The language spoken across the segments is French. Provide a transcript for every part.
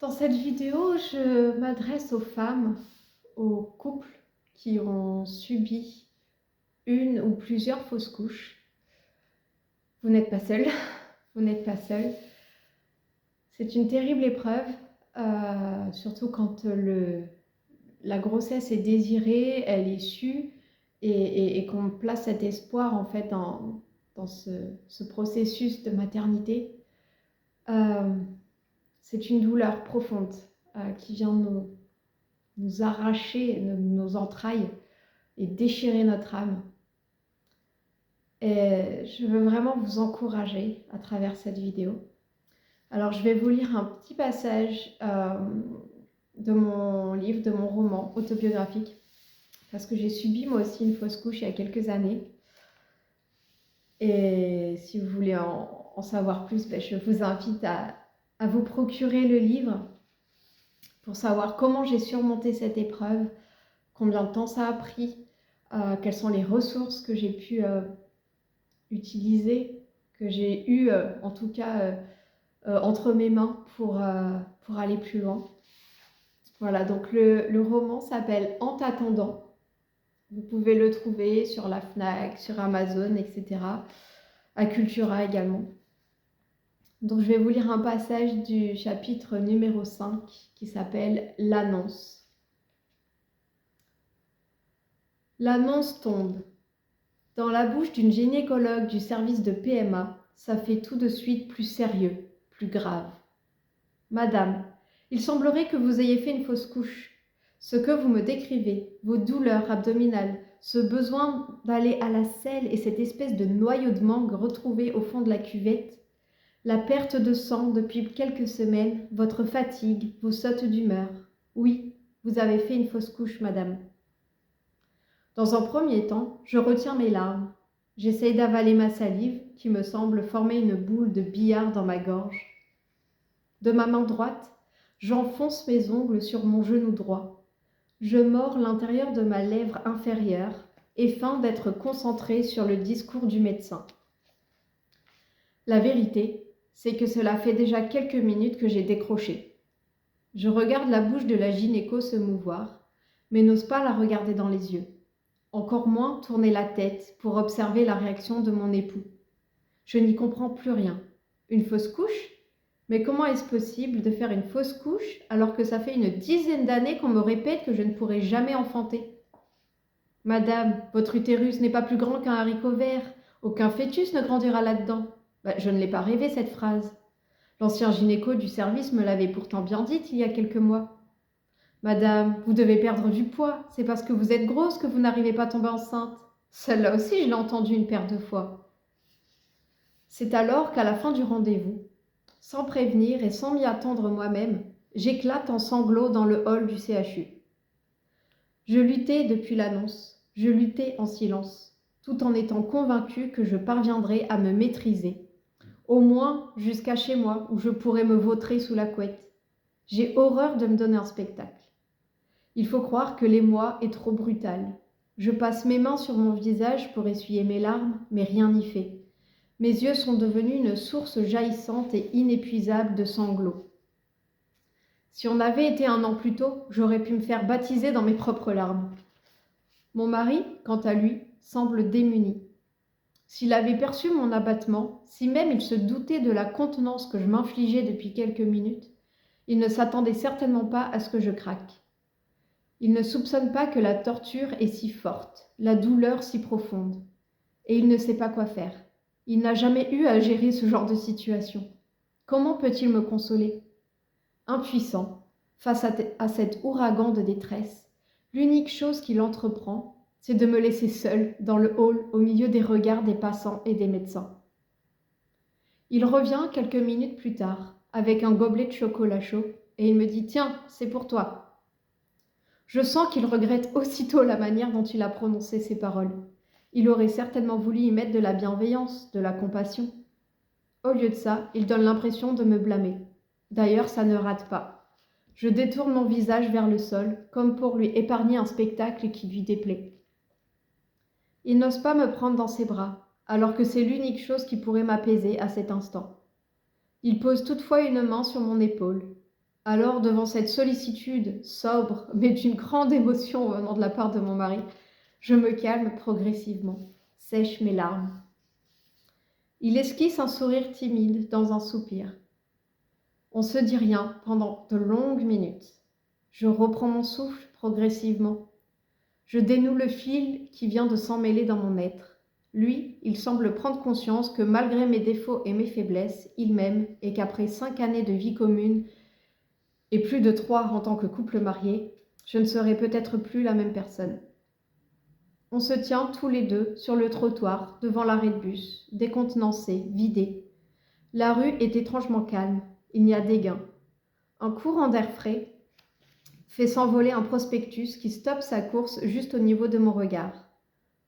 Dans cette vidéo, je m'adresse aux femmes, aux couples qui ont subi une ou plusieurs fausses couches. Vous n'êtes pas seul, vous n'êtes pas seul. C'est une terrible épreuve, surtout quand la grossesse est désirée, elle est sue et qu'on place cet espoir en fait dans ce processus de maternité. C'est une douleur profonde qui vient nous arracher nos entrailles et déchirer notre âme. Et je veux vraiment vous encourager à travers cette vidéo. Alors je vais vous lire un petit passage de mon livre, de mon roman autobiographique, parce que j'ai subi moi aussi une fausse couche il y a quelques années. Et si vous voulez en savoir plus, je vous invite à vous procurer le livre pour savoir comment j'ai surmonté cette épreuve, combien de temps ça a pris, quelles sont les ressources que j'ai pu utiliser, que j'ai eu en tout cas entre mes mains pour aller plus loin. Voilà, donc le roman s'appelle En t'attendant. Vous pouvez le trouver sur la Fnac, sur Amazon, etc. À Cultura également. Donc je vais vous lire un passage du chapitre numéro 5 qui s'appelle L'annonce. L'annonce tombe. Dans la bouche d'une gynécologue du service de PMA, ça fait tout de suite plus sérieux, plus grave. Madame, il semblerait que vous ayez fait une fausse couche. Ce que vous me décrivez, vos douleurs abdominales, ce besoin d'aller à la selle et cette espèce de noyau de mangue retrouvé au fond de la cuvette, la perte de sang depuis quelques semaines, votre fatigue, vos sautes d'humeur. Oui, vous avez fait une fausse couche, madame. Dans un premier temps, je retiens mes larmes. J'essaye d'avaler ma salive, qui me semble former une boule de billard dans ma gorge. De ma main droite, j'enfonce mes ongles sur mon genou droit. Je mords l'intérieur de ma lèvre inférieure et feins d'être concentrée sur le discours du médecin. La vérité, c'est que cela fait déjà quelques minutes que j'ai décroché. Je regarde la bouche de la gynéco se mouvoir, mais n'ose pas la regarder dans les yeux. Encore moins tourner la tête pour observer la réaction de mon époux. Je n'y comprends plus rien. Une fausse couche ? Mais comment est-ce possible de faire une fausse couche alors que ça fait une dizaine d'années qu'on me répète que je ne pourrai jamais enfanter ? Madame, votre utérus n'est pas plus grand qu'un haricot vert. Aucun fœtus ne grandira là-dedans. Je ne l'ai pas rêvé cette phrase. L'ancien gynéco du service me l'avait pourtant bien dite il y a quelques mois. Madame, vous devez perdre du poids, c'est parce que vous êtes grosse que vous n'arrivez pas à tomber enceinte. Celle-là aussi, je l'ai entendue une paire de fois. C'est alors qu'à la fin du rendez-vous, sans prévenir et sans m'y attendre moi-même, j'éclate en sanglots dans le hall du CHU. Je luttais depuis l'annonce, je luttais en silence, tout en étant convaincue que je parviendrais à me maîtriser, au moins jusqu'à chez moi où je pourrais me vautrer sous la couette. J'ai horreur de me donner un spectacle. Il faut croire que l'émoi est trop brutal. Je passe mes mains sur mon visage pour essuyer mes larmes, mais rien n'y fait. Mes yeux sont devenus une source jaillissante et inépuisable de sanglots. Si on avait été 1 an plus tôt, j'aurais pu me faire baptiser dans mes propres larmes. Mon mari, quant à lui, semble démuni. S'il avait perçu mon abattement, si même il se doutait de la contenance que je m'infligeais depuis quelques minutes, il ne s'attendait certainement pas à ce que je craque. Il ne soupçonne pas que la torture est si forte, la douleur si profonde. Et il ne sait pas quoi faire. Il n'a jamais eu à gérer ce genre de situation. Comment peut-il me consoler ? Impuissant, face à cet ouragan de détresse, l'unique chose qu'il entreprend, c'est de me laisser seule dans le hall au milieu des regards des passants et des médecins. Il revient quelques minutes plus tard, avec un gobelet de chocolat chaud, et il me dit « Tiens, c'est pour toi ». Je sens qu'il regrette aussitôt la manière dont il a prononcé ces paroles. Il aurait certainement voulu y mettre de la bienveillance, de la compassion. Au lieu de ça, il donne l'impression de me blâmer. D'ailleurs, ça ne rate pas. Je détourne mon visage vers le sol, comme pour lui épargner un spectacle qui lui déplaît. Il n'ose pas me prendre dans ses bras, alors que c'est l'unique chose qui pourrait m'apaiser à cet instant. Il pose toutefois une main sur mon épaule. Alors, devant cette sollicitude sobre, mais d'une grande émotion venant de la part de mon mari, je me calme progressivement, sèche mes larmes. Il esquisse un sourire timide dans un soupir. On se dit rien pendant de longues minutes. Je reprends mon souffle progressivement. Je dénoue le fil qui vient de s'emmêler dans mon être. Lui, il semble prendre conscience que malgré mes défauts et mes faiblesses, il m'aime et qu'après 5 années de vie commune et plus de 3 en tant que couple marié, je ne serai peut-être plus la même personne. On se tient tous les deux sur le trottoir devant l'arrêt de bus, décontenancé, vidé. La rue est étrangement calme, il n'y a d'éguin. Un courant d'air frais fait s'envoler un prospectus qui stoppe sa course juste au niveau de mon regard.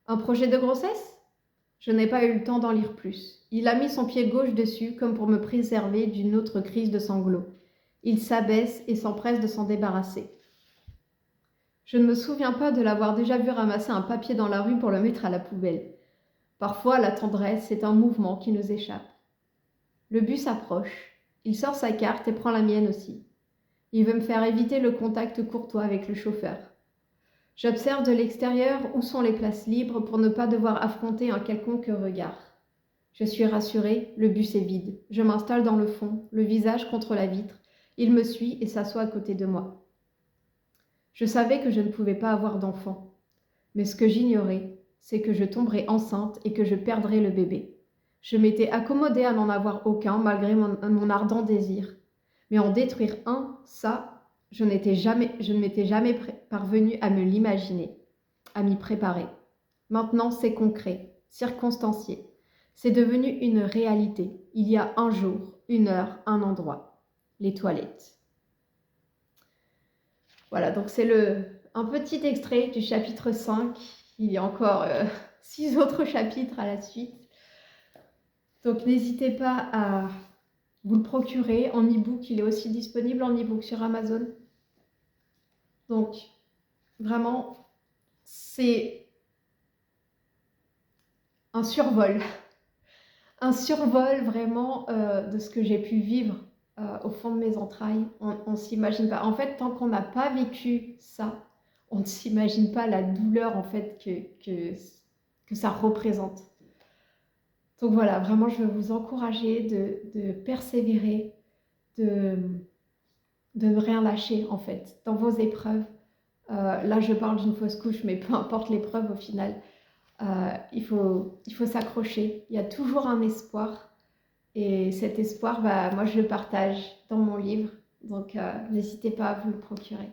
Un projet de grossesse ? Je n'ai pas eu le temps d'en lire plus. Il a mis son pied gauche dessus comme pour me préserver d'une autre crise de sanglots. Il s'abaisse et s'empresse de s'en débarrasser. Je ne me souviens pas de l'avoir déjà vu ramasser un papier dans la rue pour le mettre à la poubelle. Parfois, la tendresse est un mouvement qui nous échappe. Le bus approche. Il sort sa carte et prend la mienne aussi. Il veut me faire éviter le contact courtois avec le chauffeur. J'observe de l'extérieur où sont les places libres pour ne pas devoir affronter un quelconque regard. Je suis rassurée, le bus est vide. Je m'installe dans le fond, le visage contre la vitre. Il me suit et s'assoit à côté de moi. Je savais que je ne pouvais pas avoir d'enfant. Mais ce que j'ignorais, c'est que je tomberais enceinte et que je perdrais le bébé. Je m'étais accommodée à n'en avoir aucun malgré mon ardent désir. Mais en détruire un, ça, je ne m'étais jamais parvenue à me l'imaginer, à m'y préparer. Maintenant, c'est concret, circonstancié. C'est devenu une réalité. Il y a un jour, une heure, un endroit. Les toilettes. Voilà, donc c'est un petit extrait du chapitre 5. Il y a encore 6 autres chapitres à la suite. Donc n'hésitez pas à vous le procurer en e-book. Il est aussi disponible en e-book sur Amazon. Donc vraiment, c'est un survol. Un survol vraiment de ce que j'ai pu vivre au fond de mes entrailles. On ne s'imagine pas. En fait, tant qu'on n'a pas vécu ça, on ne s'imagine pas la douleur en fait que ça représente. Donc voilà, vraiment, je veux vous encourager de persévérer, de ne rien lâcher en fait dans vos épreuves. Là, je parle d'une fausse couche, mais peu importe l'épreuve au final, il faut s'accrocher. Il y a toujours un espoir. Et cet espoir, moi je le partage dans mon livre, donc n'hésitez pas à vous le procurer.